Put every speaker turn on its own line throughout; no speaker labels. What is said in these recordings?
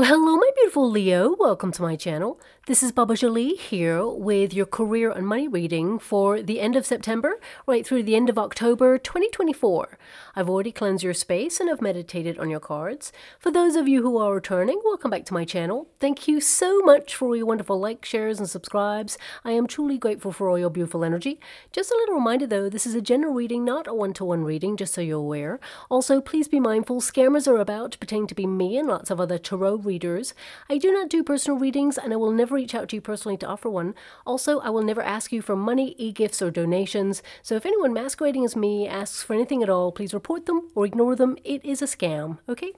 Well, hello, my beautiful Leo. Welcome to my channel. This is Baba Jolie here with your career and money reading for the end of September, right through the end of October 2024. I've already cleansed your space and have meditated on your cards. For those of you who are returning, welcome back to my channel. Thank you so much for all your wonderful likes, shares, and subscribes. I am truly grateful for all your beautiful energy. Just a little reminder though, this is a general reading, not a one-to-one reading, just so you're aware. Also, please be mindful, scammers are about, pretending to be me and lots of other tarot readers. I do not do personal readings and I will never reach out to you personally to offer one. Also, I will never ask you for money, e-gifts, or donations. So if anyone masquerading as me asks for anything at all, please report them or ignore them. It is a scam, okay?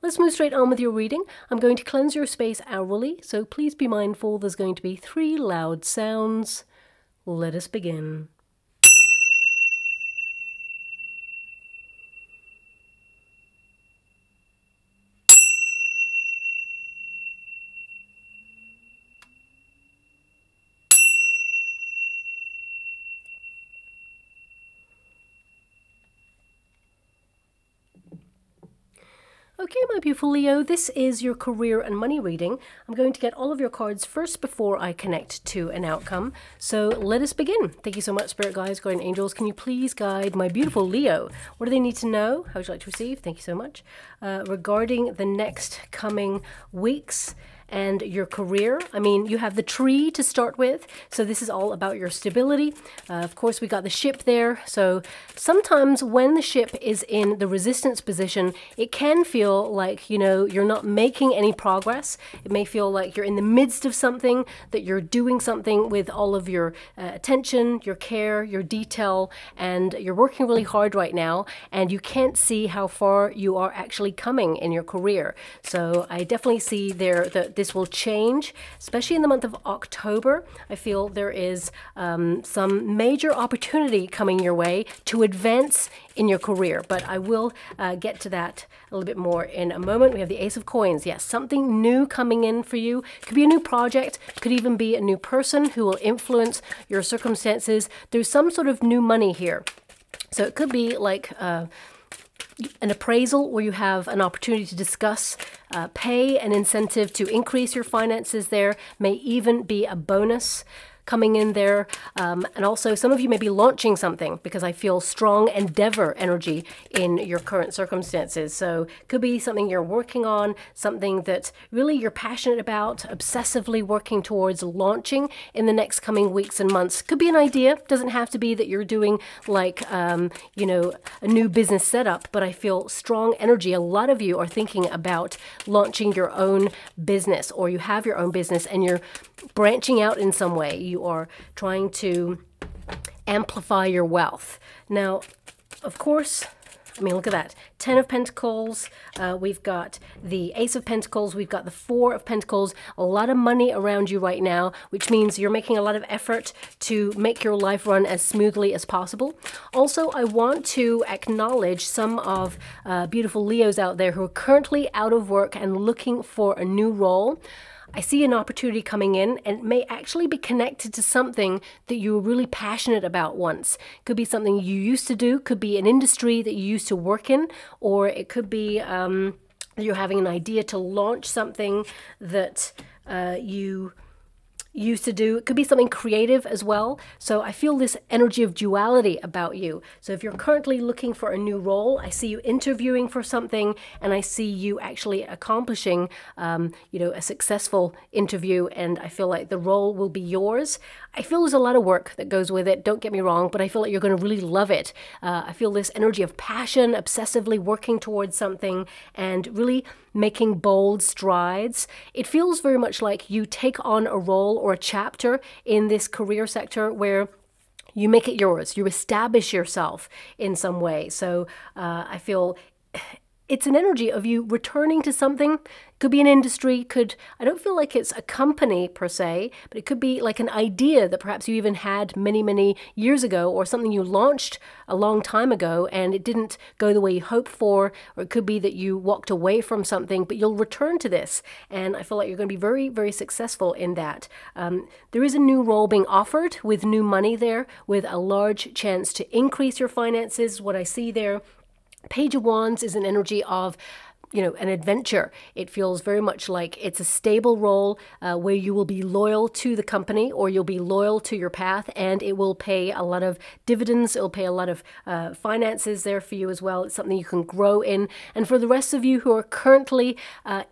Let's move straight on with your reading. I'm going to cleanse your space hourly, so please be mindful there's going to be 3 loud sounds. Let us begin. Okay, my beautiful Leo, this is your career and money reading. I'm going to get all of your cards first before I connect to an outcome. So let us begin. Thank you so much, Spirit Guides, Guardian Angels. Can you please guide my beautiful Leo? What do they need to know? How would you like to receive? Thank you so much. Regarding the next coming weeks and your career. I mean, you have the tree to start with, so this is all about your stability. Of course, we got the ship there, so sometimes when the ship is in the resistance position, it can feel like, you know, you're not making any progress. It may feel like you're in the midst of something, that you're doing something with all of your attention, your care, your detail, and you're working really hard right now, and you can't see how far you are actually coming in your career. So I definitely see there that this will change, especially in the month of October. I feel there is some major opportunity coming your way to advance in your career, but I will get to that a little bit more in a moment. We have the Ace of Coins. Yes, something new coming in for you. Could be a new project, could even be a new person who will influence your circumstances. There's some sort of new money here. So it could be like an appraisal where you have an opportunity to discuss pay and incentive to increase your finances there, may even be a bonus coming in there. And also some of you may be launching something because I feel strong endeavor energy in your current circumstances. So it could be something you're working on, something that really you're passionate about, obsessively working towards launching in the next coming weeks and months. Could be an idea, doesn't have to be that you're doing like, you know, a new business setup, but I feel strong energy. A lot of you are thinking about launching your own business, or you have your own business and you're branching out in some way. You are trying to amplify your wealth. Now, of course, I mean, look at that. 10 of Pentacles. We've got the Ace of Pentacles. We've got the 4 of Pentacles. A lot of money around you right now, which means you're making a lot of effort to make your life run as smoothly as possible. Also, I want to acknowledge some of beautiful Leos out there who are currently out of work and looking for a new role. I see an opportunity coming in, and it may actually be connected to something that you were really passionate about once. Could be something you used to do, could be an industry that you used to work in, or it could be you're having an idea to launch something that you used to do. It could be something creative as well. So I feel this energy of duality about you. So if you're currently looking for a new role, I see you interviewing for something, and I see you actually accomplishing, you know, a successful interview, and I feel like the role will be yours. I feel there's a lot of work that goes with it, don't get me wrong, but I feel like you're going to really love it. I feel this energy of passion, obsessively working towards something, and really making bold strides. It feels very much like you take on a role or a chapter in this career sector where you make it yours. You establish yourself in some way. So I feel it's an energy of you returning to something. Could be an industry, I don't feel like it's a company per se, but it could be like an idea that perhaps you even had many, many years ago, or something you launched a long time ago and it didn't go the way you hoped for, or it could be that you walked away from something, but you'll return to this. And I feel like you're going to be very, very successful in that. There is a new role being offered with new money there, with a large chance to increase your finances. What I see there, Page of Wands is an energy of you know, an adventure. It feels very much like it's a stable role where you will be loyal to the company, or you'll be loyal to your path, and it will pay a lot of dividends. It will pay a lot of finances there for you as well. It's something you can grow in. And for the rest of you who are currently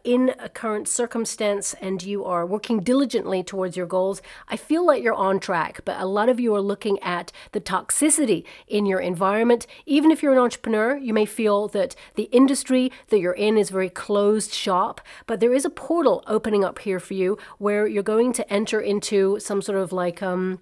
in a current circumstance and you are working diligently towards your goals, I feel like you're on track, but a lot of you are looking at the toxicity in your environment. Even if you're an entrepreneur, you may feel that the industry that you're in is very closed shop, but there is a portal opening up here for you where you're going to enter into some sort of like, it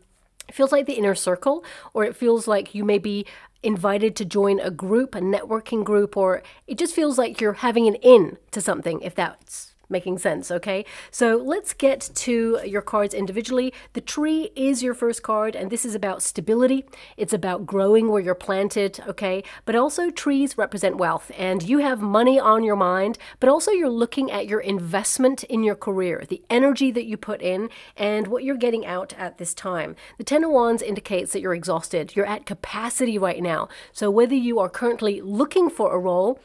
feels like the inner circle, or it feels like you may be invited to join a group, a networking group, or it just feels like you're having an in to something, if that's making sense, okay? So let's get to your cards individually. The tree is your first card, and this is about stability. It's about growing where you're planted, okay? But also trees represent wealth, and you have money on your mind, but also you're looking at your investment in your career, the energy that you put in, and what you're getting out at this time. The Ten of Wands indicates that you're exhausted. You're at capacity right now. So whether you are currently looking for a role,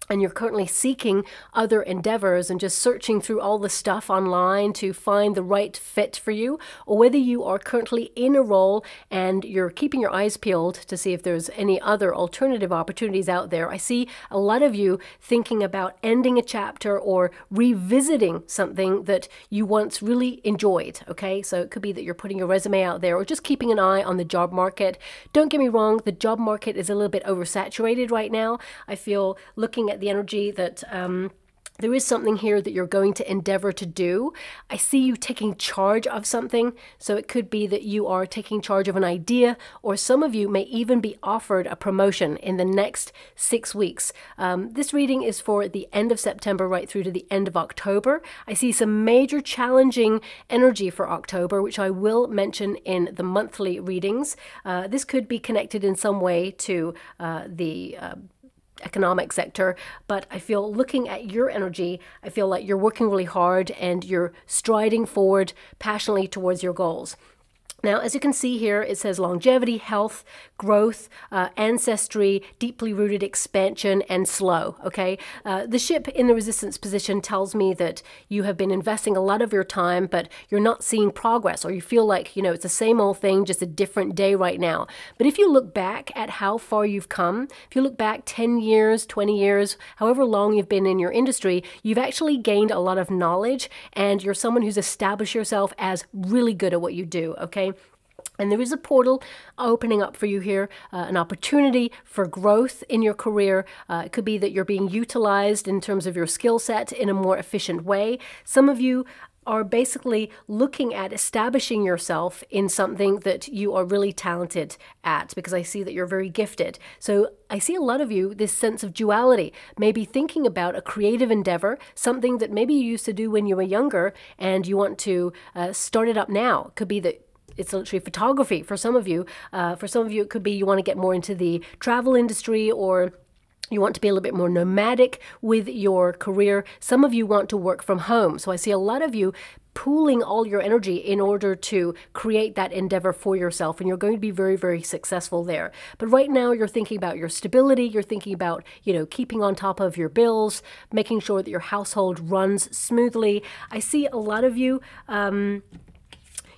and you're currently seeking other endeavors and just searching through all the stuff online to find the right fit for you, or whether you are currently in a role and you're keeping your eyes peeled to see if there's any other alternative opportunities out there. I see a lot of you thinking about ending a chapter or revisiting something that you once really enjoyed, okay? So it could be that you're putting your resume out there or just keeping an eye on the job market. Don't get me wrong, the job market is a little bit oversaturated right now. I feel, looking at the energy, that there is something here that you're going to endeavor to do. I see you taking charge of something. So it could be that you are taking charge of an idea, or some of you may even be offered a promotion in the next 6 weeks. This reading is for the end of September right through to the end of October. I see some major challenging energy for October, which I will mention in the monthly readings. This could be connected in some way to the economic sector, but I feel, looking at your energy, I feel like you're working really hard and you're striding forward passionately towards your goals. Now, as you can see here, it says longevity, health, growth, ancestry, deeply rooted expansion, and slow, okay? The ship in the resistance position tells me that you have been investing a lot of your time, but you're not seeing progress, or you feel like, you know, it's the same old thing, just a different day right now. But if you look back at how far you've come, if you look back 10 years, 20 years, however long you've been in your industry, you've actually gained a lot of knowledge, and you're someone who's established yourself as really good at what you do, okay? And there is a portal opening up for you here, an opportunity for growth in your career. It could be that you're being utilized in terms of your skill set in a more efficient way. Some of you are basically looking at establishing yourself in something that you are really talented at, because I see that you're very gifted. So I see a lot of you, this sense of duality, maybe thinking about a creative endeavor, something that maybe you used to do when you were younger and you want to start it up now. It could be that it's literally photography for some of you. For some of you, it could be you want to get more into the travel industry, or you want to be a little bit more nomadic with your career. Some of you want to work from home. So I see a lot of you pooling all your energy in order to create that endeavor for yourself, and you're going to be very, very successful there. But right now you're thinking about your stability, you're thinking about, you know, keeping on top of your bills, making sure that your household runs smoothly. I see a lot of you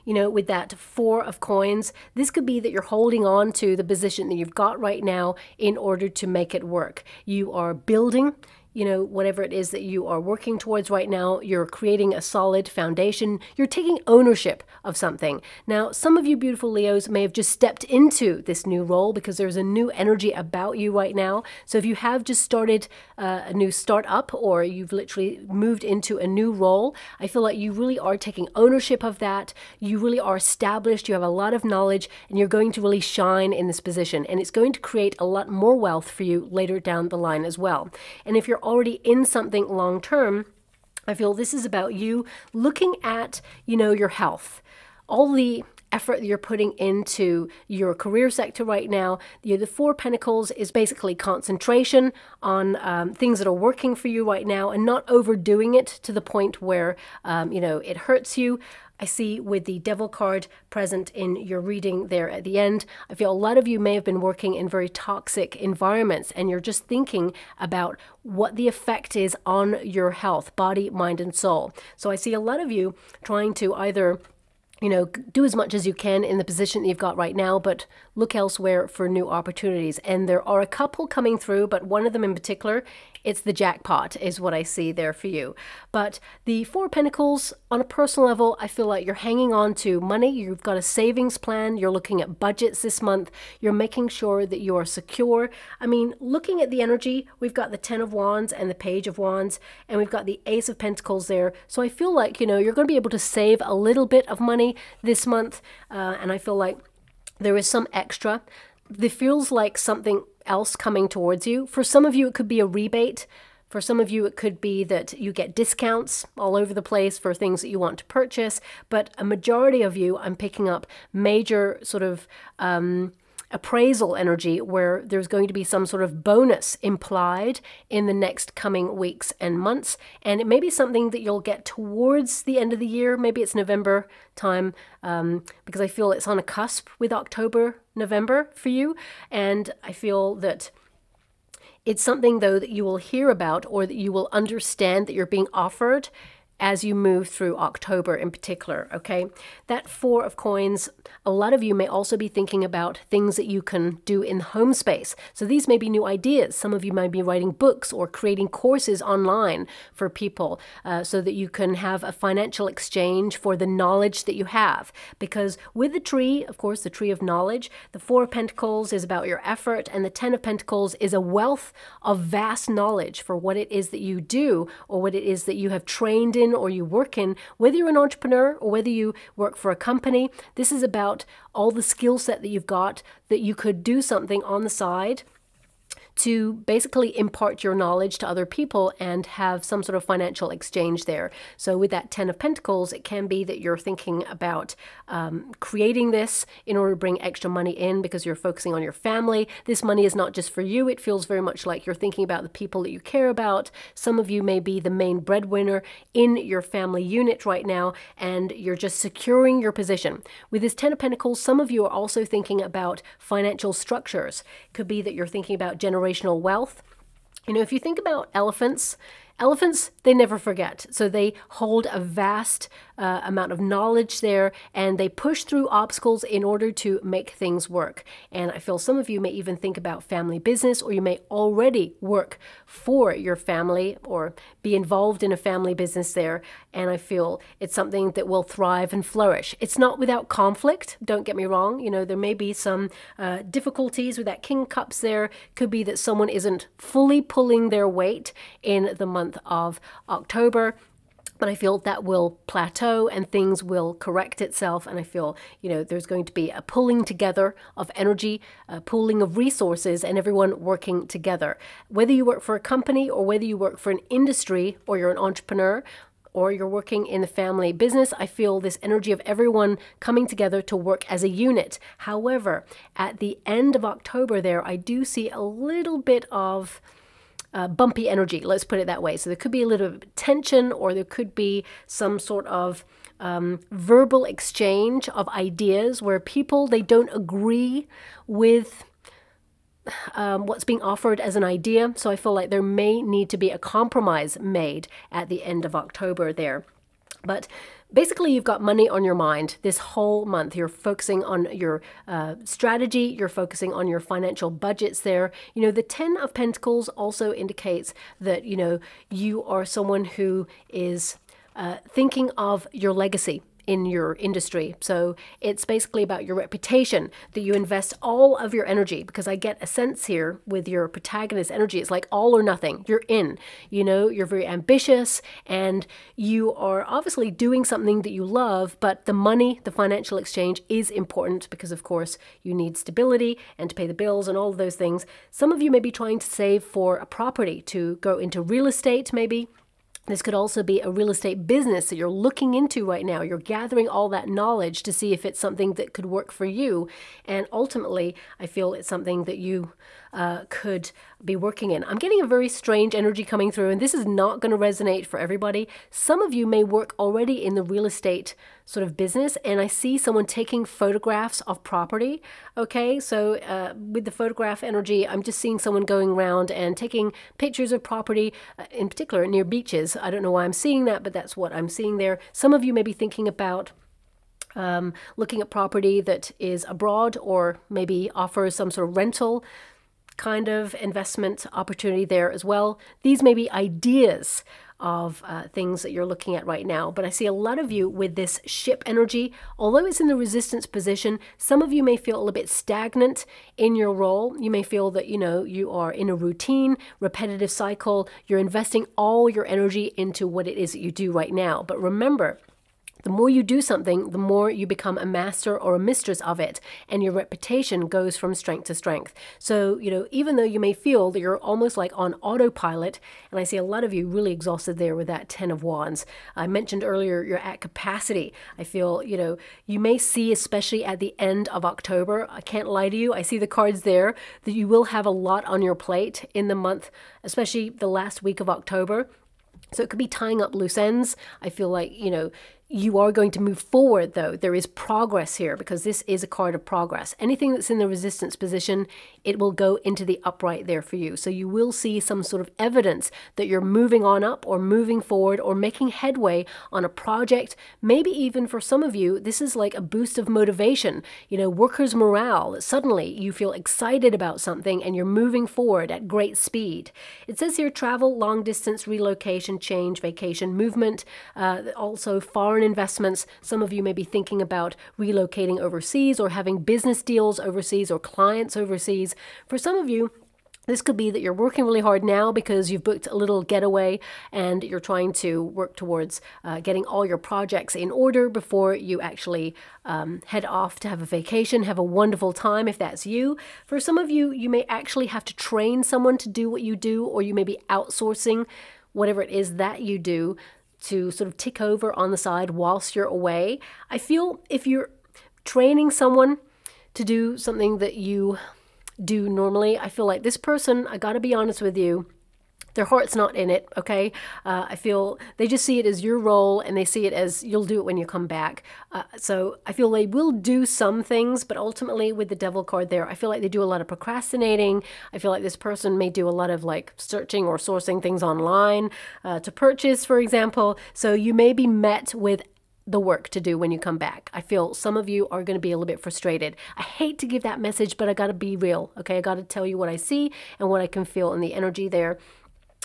you know, with that Four of Coins, this could be that you're holding on to the position that you've got right now in order to make it work. You are building, you know, whatever it is that you are working towards right now. You're creating a solid foundation. You're taking ownership of something. Now, some of you beautiful Leos may have just stepped into this new role because there's a new energy about you right now. So if you have just started a new startup, or you've literally moved into a new role, I feel like you really are taking ownership of that. You really are established. You have a lot of knowledge, and you're going to really shine in this position. And it's going to create a lot more wealth for you later down the line as well. And if you're already in something long term, I feel this is about you looking at, you know, your health, all the effort that you're putting into your career sector right now. The Four of Pentacles is basically concentration on things that are working for you right now and not overdoing it to the point where, it hurts you. I see with the Devil card present in your reading there at the end, I feel a lot of you may have been working in very toxic environments and you're just thinking about what the effect is on your health, body, mind, and soul. So I see a lot of you trying to either do as much as you can in the position that you've got right now, but look elsewhere for new opportunities. And there are a couple coming through, but one of them in particular, it's the jackpot is what I see there for you. But the Four of Pentacles, on a personal level, I feel like you're hanging on to money. You've got a savings plan. You're looking at budgets this month. You're making sure that you are secure. I mean, looking at the energy, we've got the Ten of Wands and the Page of Wands, and we've got the Ace of Pentacles there. So I feel like, you're going to be able to save a little bit of money this month, and I feel like there is some extra. There feels like something else coming towards you. For some of you, it could be a rebate. For some of you, it could be that you get discounts all over the place for things that you want to purchase. But a majority of you, I'm picking up major sort of appraisal energy where there's going to be some sort of bonus implied in the next coming weeks and months. And it may be something that you'll get towards the end of the year. Maybe it's November time, because I feel it's on a cusp with October, November for you. And I feel that it's something, though, that you will hear about or that you will understand that you're being offered as you move through October in particular, okay? That Four of Coins, a lot of you may also be thinking about things that you can do in home space. So these may be new ideas. Some of you might be writing books or creating courses online for people so that you can have a financial exchange for the knowledge that you have. Because with the tree, of course, the tree of knowledge, the Four of Pentacles is about your effort, and the Ten of Pentacles is a wealth of vast knowledge for what it is that you do or what it is that you have trained in or you work in, whether you're an entrepreneur or whether you work for a company. This is about all the skill set that you've got that you could do something on the side to basically impart your knowledge to other people and have some sort of financial exchange there. So with that Ten of Pentacles, it can be that you're thinking about creating this in order to bring extra money in because you're focusing on your family. This money is not just for you. It feels very much like you're thinking about the people that you care about. Some of you may be the main breadwinner in your family unit right now, and you're just securing your position. With this Ten of Pentacles, some of you are also thinking about financial structures. It could be that you're thinking about generational wealth. If you think about elephants, they never forget. So they hold a vast amount of knowledge there, and they push through obstacles in order to make things work. And I feel some of you may even think about family business, or you may already work for your family or be involved in a family business there. And I feel it's something that will thrive and flourish. It's not without conflict, don't get me wrong. There may be some difficulties with that King of Cups there. Could be that someone isn't fully pulling their weight in the month of October. But I feel that will plateau and things will correct itself. And I feel, there's going to be a pulling together of energy, a pooling of resources, and everyone working together. Whether you work for a company or whether you work for an industry or you're an entrepreneur or you're working in the family business, I feel this energy of everyone coming together to work as a unit. However, at the end of October there, I do see a little bit of bumpy energy, let's put it that way. So there could be a little bit of tension, or there could be some sort of verbal exchange of ideas where people, they don't agree with what's being offered as an idea. So I feel like there may need to be a compromise made at the end of October there. But basically, you've got money on your mind this whole month. You're focusing on your strategy. You're focusing on your financial budgets there. The Ten of Pentacles also indicates that, you are someone who is thinking of your legacy in your industry. So it's basically about your reputation, that you invest all of your energy, because I get a sense here with your protagonist energy, it's like all or nothing. You're in, you're very ambitious, and you are obviously doing something that you love, but the money, the financial exchange is important because, of course, you need stability and to pay the bills and all of those things. Some of you may be trying to save for a property to go into real estate, maybe. This could also be a real estate business that you're looking into right now. You're gathering all that knowledge to see if it's something that could work for you. And ultimately, I feel it's something that you could be working in. I'm getting a very strange energy coming through, and this is not going to resonate for everybody. Some of you may work already in the real estate sort of business, and I see someone taking photographs of property. Okay, so with the photograph energy, I'm just seeing someone going around and taking pictures of property, in particular near beaches. I don't know why I'm seeing that, but that's what I'm seeing there. Some of you may be thinking about looking at property that is abroad, or maybe offers some sort of rental kind of investment opportunity there as well. These may be ideas of things that you're looking at right now, but I see a lot of you with this ship energy. Although it's in the resistance position, some of you may feel a little bit stagnant in your role. You may feel that, you know, you are in a routine, repetitive cycle. You're investing all your energy into what it is that you do right now. But remember, the more you do something, the more you become a master or a mistress of it, and your reputation goes from strength to strength. So, you know, even though you may feel that you're almost like on autopilot, and I see a lot of you really exhausted there with that 10 of Wands. I mentioned earlier you're at capacity. I feel, you know, you may see, especially at the end of October, I can't lie to you, I see the cards there, that you will have a lot on your plate in the month, especially the last week of October. So it could be tying up loose ends. I feel like, you know, you are going to move forward, though. There is progress here, because this is a card of progress. Anything that's in the resistance position, it will go into the upright there for you. So you will see some sort of evidence that you're moving on up, or moving forward, or making headway on a project. Maybe even for some of you, this is like a boost of motivation, you know, workers' morale. Suddenly you feel excited about something and you're moving forward at great speed. It says here travel, long distance, relocation, change, vacation, movement, also foreign investments. Some of you may be thinking about relocating overseas, or having business deals overseas, or clients overseas. For some of you, this could be that you're working really hard now because you've booked a little getaway and you're trying to work towards getting all your projects in order before you actually head off to have a vacation, have a wonderful time if that's you. For some of you, you may actually have to train someone to do what you do, or you may be outsourcing whatever it is that you do to sort of tick over on the side whilst you're away. I feel if you're training someone to do something that you do normally, I feel like this person, I gotta be honest with you, their heart's not in it, okay? I feel they just see it as your role, and they see it as you'll do it when you come back. So I feel they will do some things, but ultimately with the Devil card there, I feel like they do a lot of procrastinating. I feel like this person may do a lot of like searching or sourcing things online to purchase, for example. So you may be met with the work to do when you come back. I feel some of you are going to be a little bit frustrated. I hate to give that message, but I got to be real, okay? I got to tell you what I see and what I can feel in the energy there.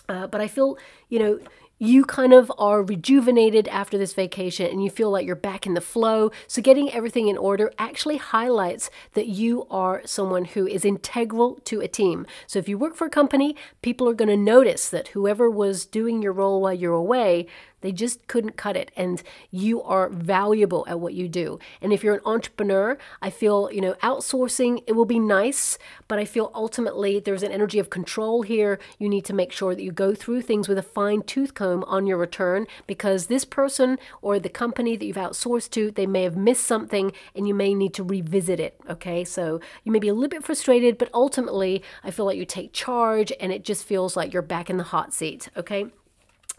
But I feel, you know, you kind of are rejuvenated after this vacation, and you feel like you're back in the flow. So getting everything in order actually highlights that you are someone who is integral to a team. So if you work for a company, people are going to notice that whoever was doing your role while you're away, they just couldn't cut it, and you are valuable at what you do. And if you're an entrepreneur, I feel, you know, outsourcing, it will be nice, but I feel ultimately there's an energy of control here. You need to make sure that you go through things with a fine-tooth comb on your return, because this person or the company that you've outsourced to, they may have missed something and you may need to revisit it, okay? So you may be a little bit frustrated, but ultimately I feel like you take charge and it just feels like you're back in the hot seat, okay?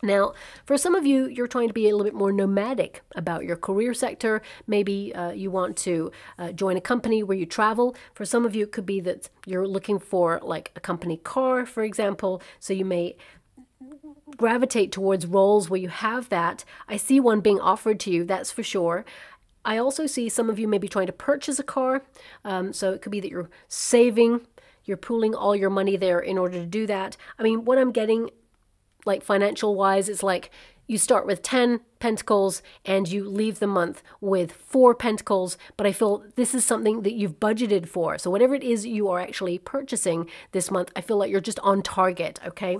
Now, for some of you, you're trying to be a little bit more nomadic about your career sector. Maybe you want to join a company where you travel. For some of you, it could be that you're looking for like a company car, for example. So you may gravitate towards roles where you have that. I see one being offered to you, that's for sure. I also see some of you may be trying to purchase a car. So it could be that you're saving, you're pooling all your money there in order to do that. I mean, what I'm getting, like financial wise, it's like you start with 10 pentacles and you leave the month with 4 pentacles, but I feel this is something that you've budgeted for. So whatever it is you are actually purchasing this month, I feel like you're just on target, okay?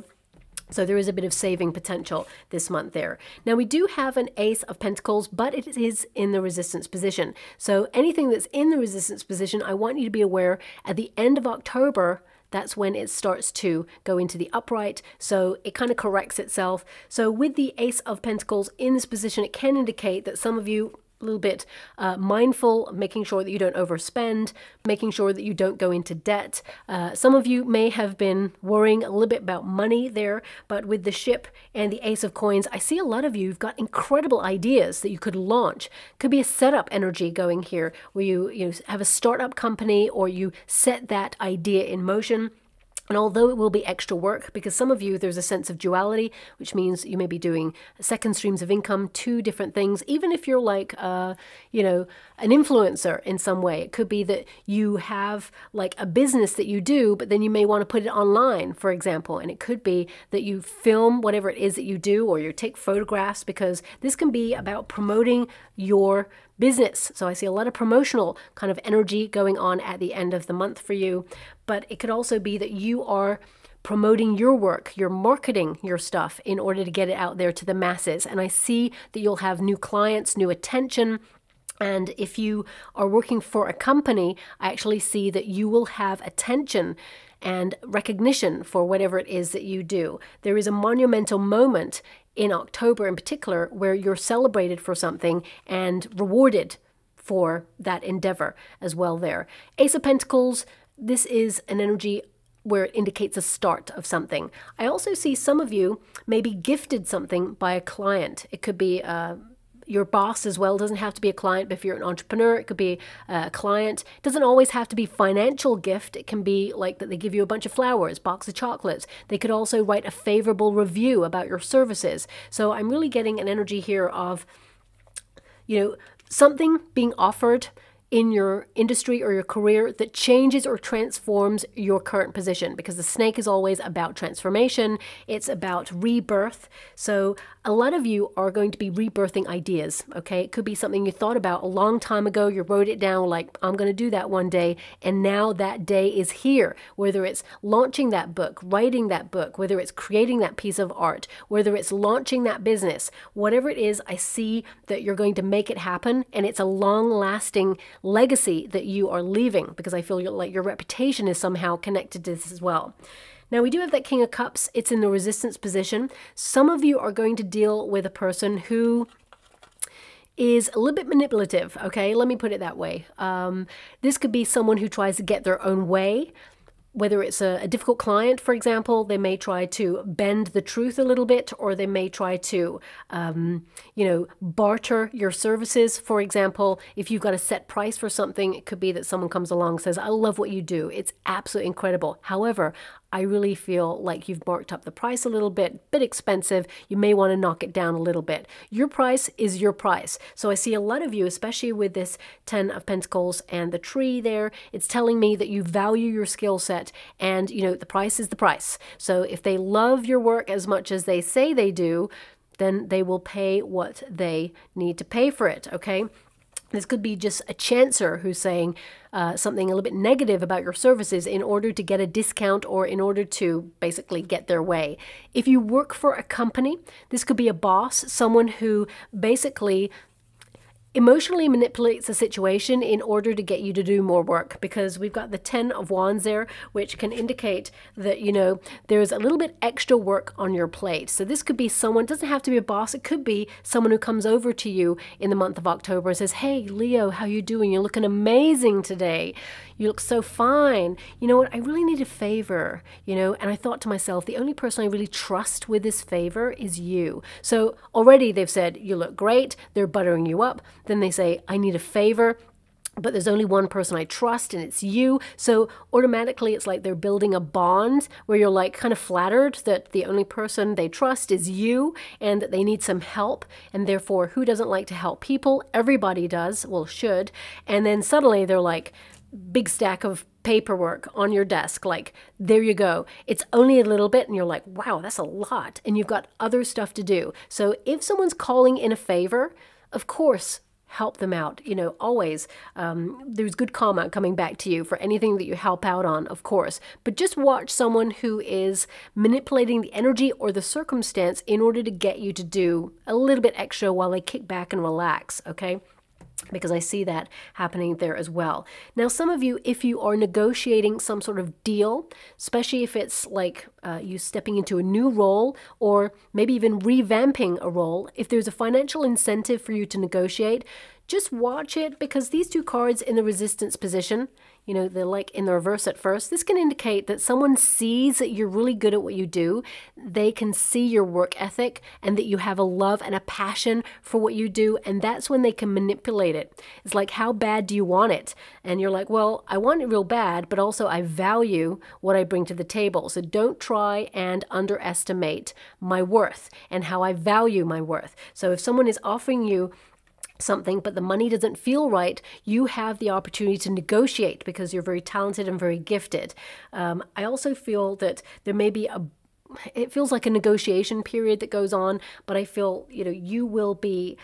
So there is a bit of saving potential this month there. Now we do have an Ace of Pentacles, but it is in the resistance position. So anything that's in the resistance position, I want you to be aware at the end of October, that's when it starts to go into the upright. So it kind of corrects itself. So with the Ace of Pentacles in this position, it can indicate that some of you a little bit mindful, making sure that you don't overspend, making sure that you don't go into debt. Some of you may have been worrying a little bit about money there, but with the ship and the Ace of Coins, I see a lot of you have got incredible ideas that you could launch. Could be a setup energy going here, where you have a startup company or you set that idea in motion. And although it will be extra work, because some of you, there's a sense of duality, which means you may be doing second streams of income, two different things. Even if you're like, an influencer in some way, it could be that you have like a business that you do, but then you may want to put it online, for example. And it could be that you film whatever it is that you do, or you take photographs, because this can be about promoting your business. So I see a lot of promotional kind of energy going on at the end of the month for you. But it could also be that you are promoting your work, you're marketing your stuff in order to get it out there to the masses. And I see that you'll have new clients, new attention. And if you are working for a company, I actually see that you will have attention and recognition for whatever it is that you do. There is a monumental moment in October in particular where you're celebrated for something and rewarded for that endeavor as well there. Ace of Pentacles, this is an energy where it indicates a start of something. I also see some of you maybe gifted something by a client. It could be your boss as well. It doesn't have to be a client, but if you're an entrepreneur, it could be a client. It doesn't always have to be financial gift. It can be like that they give you a bunch of flowers, box of chocolates. They could also write a favorable review about your services. So I'm really getting an energy here of, something being offered in your industry or your career that changes or transforms your current position, because the snake is always about transformation. It's about rebirth. So a lot of you are going to be rebirthing ideas, okay? It could be something you thought about a long time ago. You wrote it down like, I'm going to do that one day. And now that day is here, whether it's launching that book, writing that book, whether it's creating that piece of art, whether it's launching that business, whatever it is, I see that you're going to make it happen. And it's a long-lasting legacy that you are leaving, because I feel like your reputation is somehow connected to this as well. Now we do have that King of Cups. It's in the resistance position. Some of you are going to deal with a person who is a little bit manipulative, okay? Let me put it that way. This could be someone who tries to get their own way. Whether it's a difficult client, for example, they may try to bend the truth a little bit, or they may try to, barter your services. For example, if you've got a set price for something, it could be that someone comes along and says, I love what you do. It's absolutely incredible. However, I really feel like you've marked up the price a little bit expensive. You may want to knock it down a little bit. Your price is your price. So I see a lot of you, especially with this 10 of Pentacles and the tree there, it's telling me that you value your skill set, and the price is the price. So if they love your work as much as they say they do, then they will pay what they need to pay for it, okay? This could be just a chancer who's saying something a little bit negative about your services in order to get a discount, or in order to basically get their way. If you work for a company, this could be a boss, someone who basically emotionally manipulates a situation in order to get you to do more work, because we've got the 10 of Wands there, which can indicate that, there's a little bit extra work on your plate. So this could be someone, doesn't have to be a boss. It could be someone who comes over to you in the month of October and says, hey, Leo, how you doing? You're looking amazing today. You look so fine. You know what? I really need a favor, and I thought to myself, the only person I really trust with this favor is you. So already they've said, you look great. They're buttering you up. Then they say, I need a favor, but there's only one person I trust, and it's you. So automatically it's like they're building a bond where you're like kind of flattered that the only person they trust is you, and that they need some help. And therefore, who doesn't like to help people? Everybody does, well, should. And then suddenly they're like, big stack of paperwork on your desk, like, there you go. It's only a little bit, and you're like, wow, that's a lot. And you've got other stuff to do. So if someone's calling in a favor, of course, help them out. Always, there's good karma coming back to you for anything that you help out on, of course. But just watch someone who is manipulating the energy or the circumstance in order to get you to do a little bit extra while they kick back and relax, okay? because I see that happening there as well. Now, some of you, if you are negotiating some sort of deal, especially if it's like you stepping into a new role or maybe even revamping a role, if there's a financial incentive for you to negotiate, just watch it, because these two cards in the resistance position, you know, they're like in the reverse at first. This can indicate that someone sees that you're really good at what you do. They can see your work ethic and that you have a love and a passion for what you do. And that's when they can manipulate it. It's like, how bad do you want it? And you're like, well, I want it real bad, but also I value what I bring to the table. So don't try and underestimate my worth and how I value my worth. So if someone is offering you something, but the money doesn't feel right, you have the opportunity to negotiate because you're very talented and very gifted. I also feel that there may be it feels like a negotiation period that goes on, but I feel, you know, you will be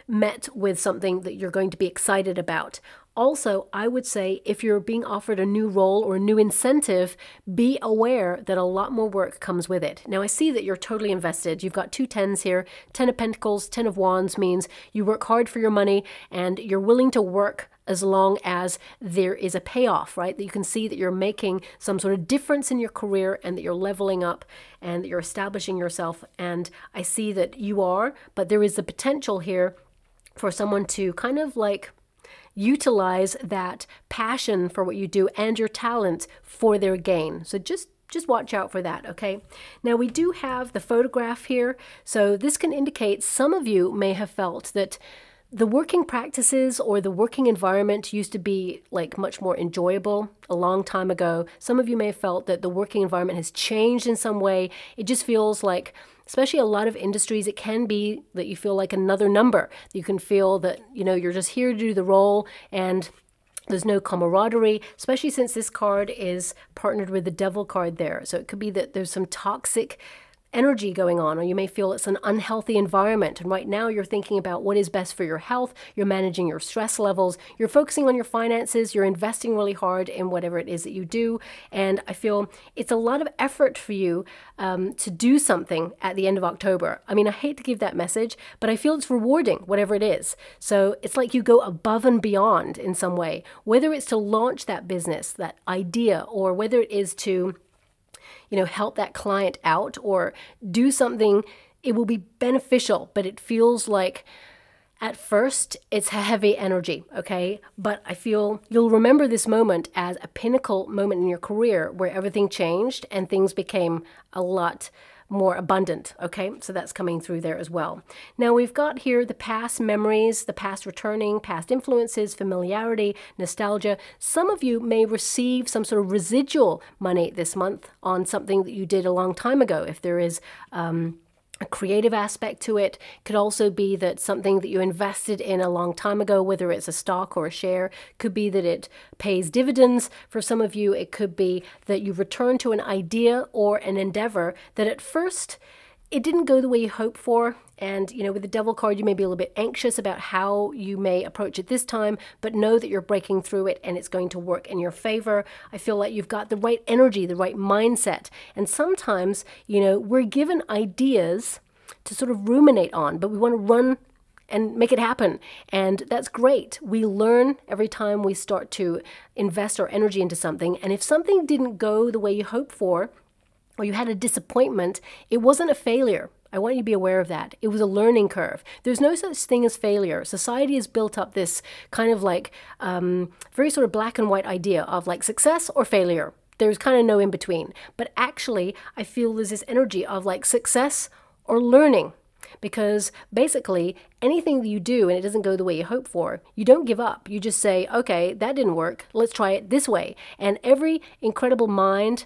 met with something that you're going to be excited about. Also, I would say if you're being offered a new role or a new incentive, be aware that a lot more work comes with it. Now, I see that you're totally invested. You've got 2 10s here. 10 of Pentacles, 10 of Wands means you work hard for your money and you're willing to work as long as there is a payoff, right? That you can see that you're making some sort of difference in your career and that you're leveling up and that you're establishing yourself. And I see that you are, but there is the potential here for someone to kind of like utilize that passion for what you do and your talent for their gain. So just watch out for that, okay? Now, we do have the photograph here. So this can indicate some of you may have felt that the working practices or the working environment used to be like much more enjoyable a long time ago. Some of you may have felt that the working environment has changed in some way. It just feels like, especially a lot of industries, it can be that you feel like another number. You can feel that, you know, you're just here to do the role and there's no camaraderie, especially since this card is partnered with the Devil card there. So it could be that there's some toxic energy going on, or you may feel it's an unhealthy environment. And right now you're thinking about what is best for your health. You're managing your stress levels. You're focusing on your finances. You're investing really hard in whatever it is that you do. And I feel it's a lot of effort for you to do something at the end of October. I mean, I hate to give that message, but I feel it's rewarding, whatever it is. So it's like you go above and beyond in some way, whether it's to launch that business, that idea, or whether it is to, you know, help that client out or do something. It will be beneficial, but it feels like at first it's heavy energy, okay? But I feel you'll remember this moment as a pinnacle moment in your career where everything changed and things became a lot more abundant, okay? So that's coming through there as well. Now we've got here the past memories, the past returning, past influences, familiarity, nostalgia. Some of you may receive some sort of residual money this month on something that you did a long time ago. If there is a creative aspect to it. Could also be that something that you invested in a long time ago, whether it's a stock or a share, could be that it pays dividends. For some of you, it could be that you return to an idea or an endeavor that at first it didn't go the way you hoped for. And, you know, with the Devil card, you may be a little bit anxious about how you may approach it this time, but know that you're breaking through it and it's going to work in your favor. I feel like you've got the right energy, the right mindset. And sometimes, you know, we're given ideas to sort of ruminate on, but we want to run and make it happen. And that's great. We learn every time we start to invest our energy into something. And if something didn't go the way you hoped for, or you had a disappointment, it wasn't a failure. I want you to be aware of that. It was a learning curve. There's no such thing as failure. Society has built up this kind of like very sort of black and white idea of like success or failure. There's kind of no in between. But actually, I feel there's this energy of like success or learning. Because basically, anything that you do and it doesn't go the way you hope for, you don't give up. You just say, okay, that didn't work. Let's try it this way. And every incredible mind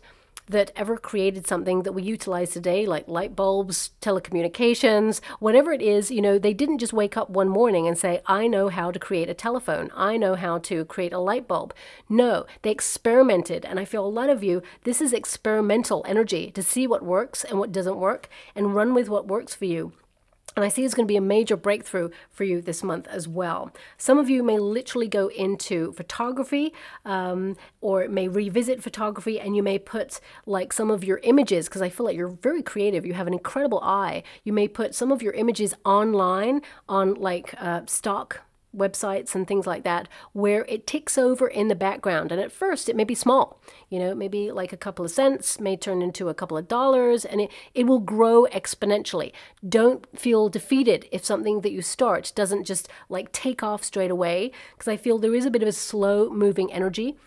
that ever created something that we utilize today, like light bulbs, telecommunications, whatever it is, you know, they didn't just wake up one morning and say, I know how to create a telephone. I know how to create a light bulb. No, they experimented. And I feel a lot of you, this is experimental energy to see what works and what doesn't work and run with what works for you. And I see it's going to be a major breakthrough for you this month as well. Some of you may literally go into photography or may revisit photography, and you may put like some of your images, because I feel like you're very creative. You have an incredible eye. You may put some of your images online on like stock websites and things like that, where it ticks over in the background. And at first it may be small, you know, maybe like a couple of cents, may turn into a couple of dollars, and it will grow exponentially. Don't feel defeated if something that you start doesn't just like take off straight away, because I feel there is a bit of a slow moving energy.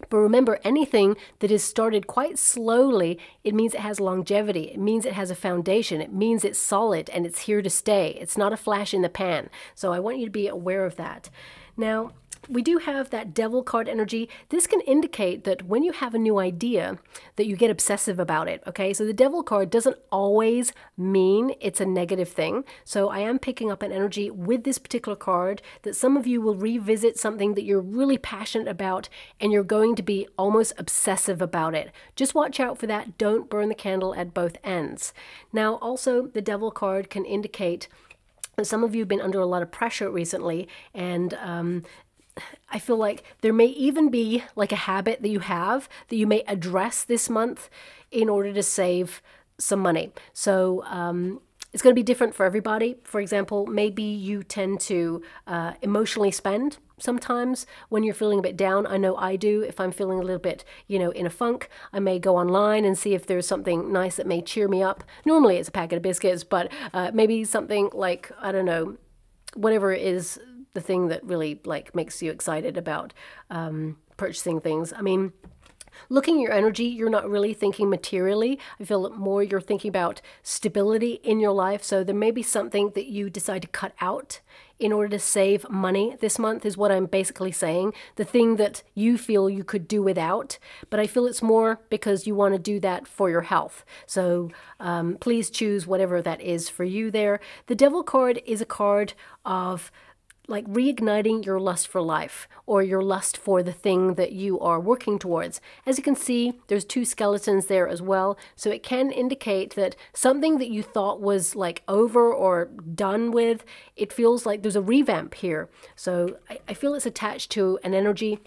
But remember, anything that is started quite slowly, it means it has longevity. It means it has a foundation. It means it's solid and it's here to stay. It's not a flash in the pan. So I want you to be aware of that. Now, we do have that devil card energy. This can indicate that when you have a new idea, that you get obsessive about it, okay? So the devil card doesn't always mean it's a negative thing. So I am picking up an energy with this particular card that some of you will revisit something that you're really passionate about, and you're going to be almost obsessive about it. Just watch out for that. Don't burn the candle at both ends. Now, also, the devil card can indicate that some of you have been under a lot of pressure recently, and I feel like there may even be like a habit that you have that you may address this month in order to save some money. So it's going to be different for everybody. For example, maybe you tend to emotionally spend sometimes when you're feeling a bit down. I know I do. If I'm feeling a little bit, you know, in a funk, I may go online and see if there's something nice that may cheer me up. Normally it's a packet of biscuits, but maybe something like, I don't know, whatever is the thing that really like makes you excited about purchasing things. I mean, looking at your energy, you're not really thinking materially. I feel more you're thinking about stability in your life. So there may be something that you decide to cut out in order to save money this month, is what I'm basically saying. The thing that you feel you could do without, but I feel it's more because you want to do that for your health. So please choose whatever that is for you there. The devil card is a card of like reigniting your lust for life, or your lust for the thing that you are working towards. As you can see, there's two skeletons there as well. So it can indicate that something that you thought was like over or done with, it feels like there's a revamp here. So I feel it's attached to an energy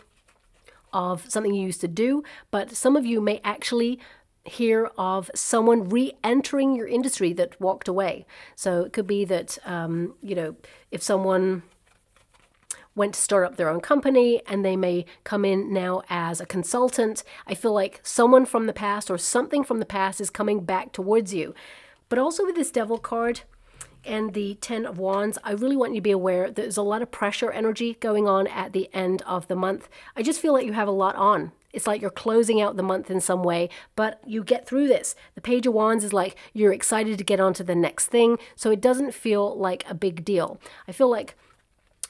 of something you used to do, but some of you may actually hear of someone re-entering your industry that walked away. So it could be that, you know, if someone went to start up their own company and they may come in now as a consultant, I feel like someone from the past or something from the past is coming back towards you. But also with this devil card and the 10 of Wands, I really want you to be aware that there's a lot of pressure energy going on at the end of the month. I just feel like you have a lot on. It's like you're closing out the month in some way, but you get through this. The Page of Wands is like you're excited to get on to the next thing, so it doesn't feel like a big deal. I feel like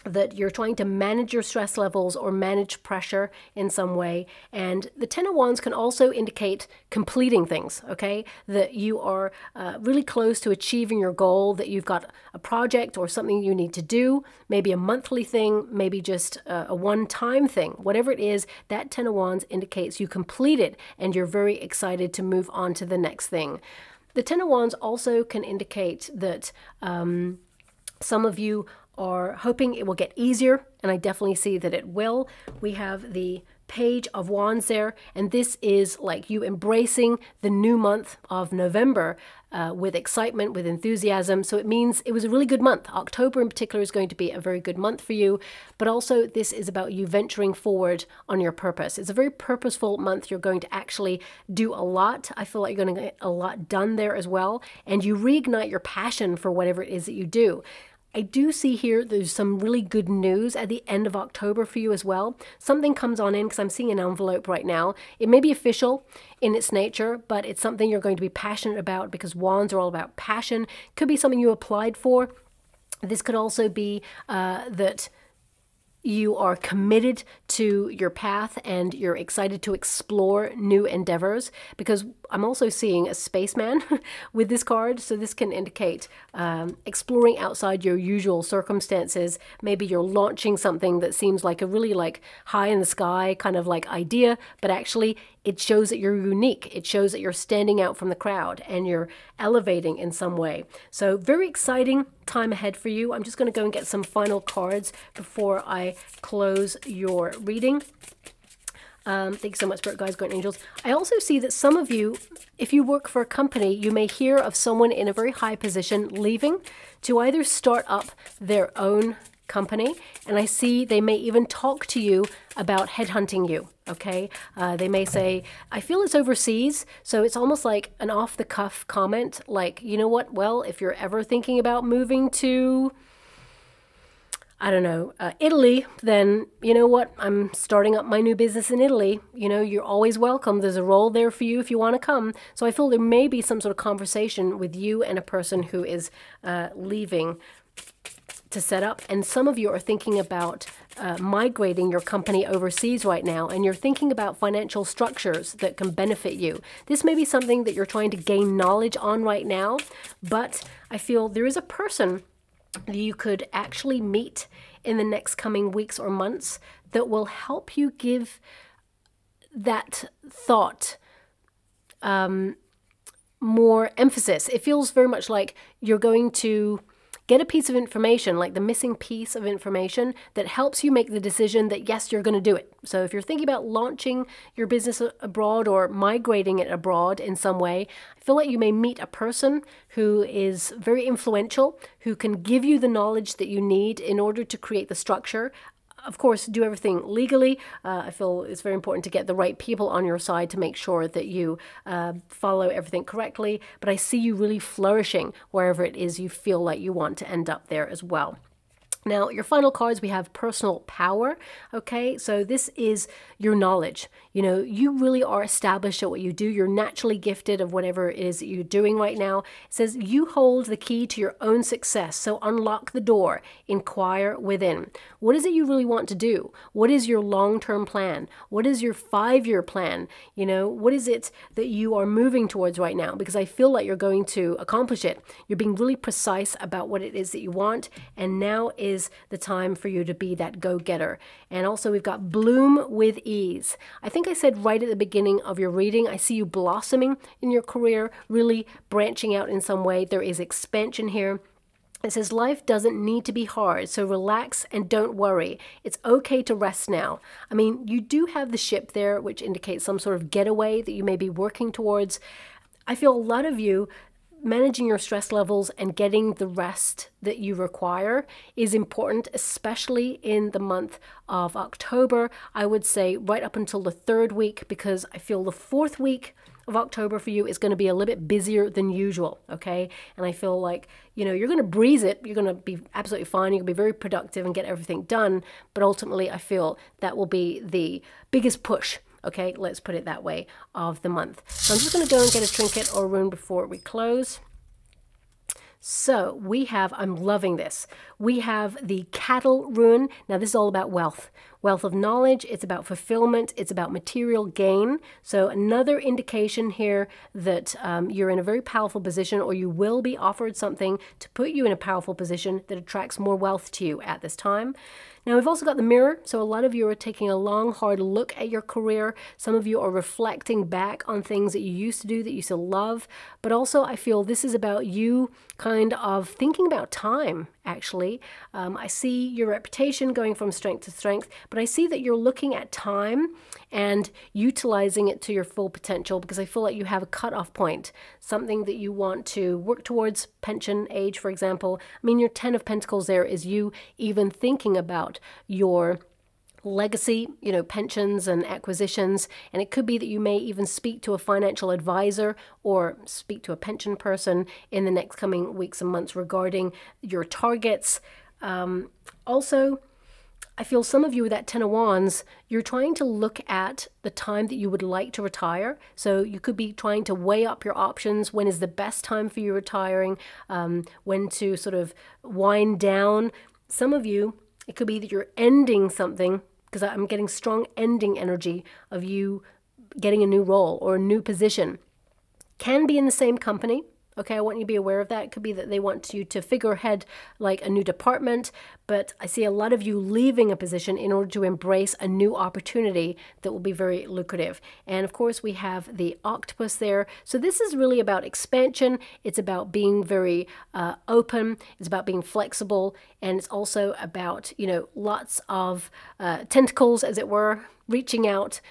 that you're trying to manage your stress levels or manage pressure in some way. And the 10 of Wands can also indicate completing things, okay? That you are really close to achieving your goal, that you've got a project or something you need to do, maybe a monthly thing, maybe just a one-time thing. Whatever it is, that 10 of Wands indicates you completed and you're very excited to move on to the next thing. The 10 of Wands also can indicate that some of you are hoping it will get easier, and I definitely see that it will. We have the Page of Wands there, and this is like you embracing the new month of November with excitement, with enthusiasm. So it means it was a really good month. October in particular is going to be a very good month for you, but also this is about you venturing forward on your purpose. It's a very purposeful month. You're going to actually do a lot. I feel like you're going to get a lot done there as well, and you reignite your passion for whatever it is that you do. I do see here there's some really good news at the end of October for you as well. Something comes on in, because I'm seeing an envelope right now. It may be official in its nature, but it's something you're going to be passionate about, because Wands are all about passion. Could be something you applied for. This could also be that you are committed to your path and you're excited to explore new endeavors, because I'm also seeing a spaceman with this card. So this can indicate exploring outside your usual circumstances. Maybe you're launching something that seems like a really like high in the sky kind of like idea, but actually it shows that you're unique. It shows that you're standing out from the crowd and you're elevating in some way. So very exciting time ahead for you. I'm just going to go and get some final cards before I close your reading. Thank you so much, Spirit Guides, Guardian Angels. I also see that some of you, if you work for a company, you may hear of someone in a very high position leaving to either start up their own company, and I see they may even talk to you about headhunting you, okay? They may say, I feel it's overseas, so it's almost like an off-the-cuff comment, like, you know what, well, if you're ever thinking about moving to, I don't know, Italy, then you know what, I'm starting up my new business in Italy. You know, you're always welcome. There's a role there for you if you want to come. So I feel there may be some sort of conversation with you and a person who is leaving to set up. And some of you are thinking about migrating your company overseas right now, and you're thinking about financial structures that can benefit you. This may be something that you're trying to gain knowledge on right now, but I feel there is a person that you could actually meet in the next coming weeks or months that will help you give that thought more emphasis. It feels very much like you're going to get a piece of information, like the missing piece of information that helps you make the decision that yes, you're going to do it. So if you're thinking about launching your business abroad or migrating it abroad in some way, I feel like you may meet a person who is very influential, who can give you the knowledge that you need in order to create the structure. Of course, do everything legally. I feel it's very important to get the right people on your side to make sure that you follow everything correctly. But I see you really flourishing wherever it is you feel like you want to end up there as well. Now, your final cards, we have personal power, okay? So this is your knowledge. You know, you really are established at what you do. You're naturally gifted of whatever it is that you're doing right now. It says you hold the key to your own success, so unlock the door, inquire within. What is it you really want to do? What is your long-term plan? What is your 5-year plan? You know, what is it that you are moving towards right now? Because I feel like you're going to accomplish it. You're being really precise about what it is that you want, and now is the time for you to be that go-getter. And also we've got bloom with ease. I think I said right at the beginning of your reading, I see you blossoming in your career, really branching out in some way. There is expansion here. It says life doesn't need to be hard, so relax and don't worry. It's okay to rest now. I mean, you do have the ship there, which indicates some sort of getaway that you may be working towards. I feel a lot of you managing your stress levels and getting the rest that you require is important, especially in the month of October. I would say right up until the 3rd week, because I feel the 4th week of October for you is going to be a little bit busier than usual, okay? And I feel like, you know, you're going to breeze it. You're going to be absolutely fine. You're going to be very productive and get everything done. But ultimately, I feel that will be the biggest push, okay, let's put it that way, of the month. So I'm just going to go and get a trinket or a rune before we close. So we have, I'm loving this, we have the cattle rune. Now this is all about wealth. Wealth of knowledge, it's about fulfillment, it's about material gain. So another indication here that you're in a very powerful position, or you will be offered something to put you in a powerful position that attracts more wealth to you at this time. Now we've also got the mirror, so a lot of you are taking a long, hard look at your career. Some of you are reflecting back on things that you used to do that you still love, but also I feel this is about you kind of thinking about time, actually. I see your reputation going from strength to strength, but I see that you're looking at time and utilizing it to your full potential, because I feel like you have a cutoff point, something that you want to work towards, pension age, for example. I mean, your 10 of Pentacles there is you even thinking about your legacy, you know, pensions and acquisitions. And it could be that you may even speak to a financial advisor or speak to a pension person in the next coming weeks and months regarding your targets. Also, I feel some of you with that 10 of Wands, you're trying to look at the time that you would like to retire. So you could be trying to weigh up your options. When is the best time for you retiring? When to sort of wind down. Some of you It could be that you're ending something, because I'm getting strong ending energy of you getting a new role or a new position. Can be in the same company. Okay, I want you to be aware of that. It could be that they want you to figurehead like a new department, but I see a lot of you leaving a position in order to embrace a new opportunity that will be very lucrative. And of course, we have the octopus there. So this is really about expansion. It's about being very open. It's about being flexible. And it's also about, you know, lots of tentacles, as it were, reaching out,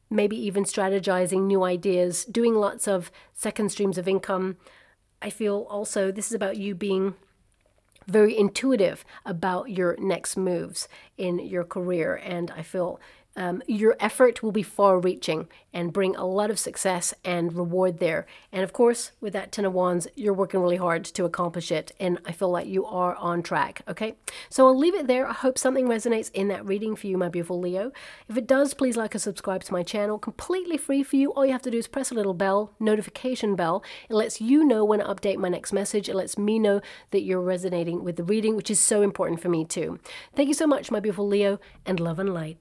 maybe even strategizing new ideas, doing lots of second streams of income. I feel also this is about you being very intuitive about your next moves in your career. And I feel your effort will be far-reaching and bring a lot of success and reward there. And of course, with that Ten of Wands, you're working really hard to accomplish it. And I feel like you are on track, okay? So I'll leave it there. I hope something resonates in that reading for you, my beautiful Leo. If it does, please like and subscribe to my channel. Completely free for you. All you have to do is press a little bell, notification bell. It lets you know when I update my next message. It lets me know that you're resonating with the reading, which is so important for me too. Thank you so much, my beautiful Leo, and love and light.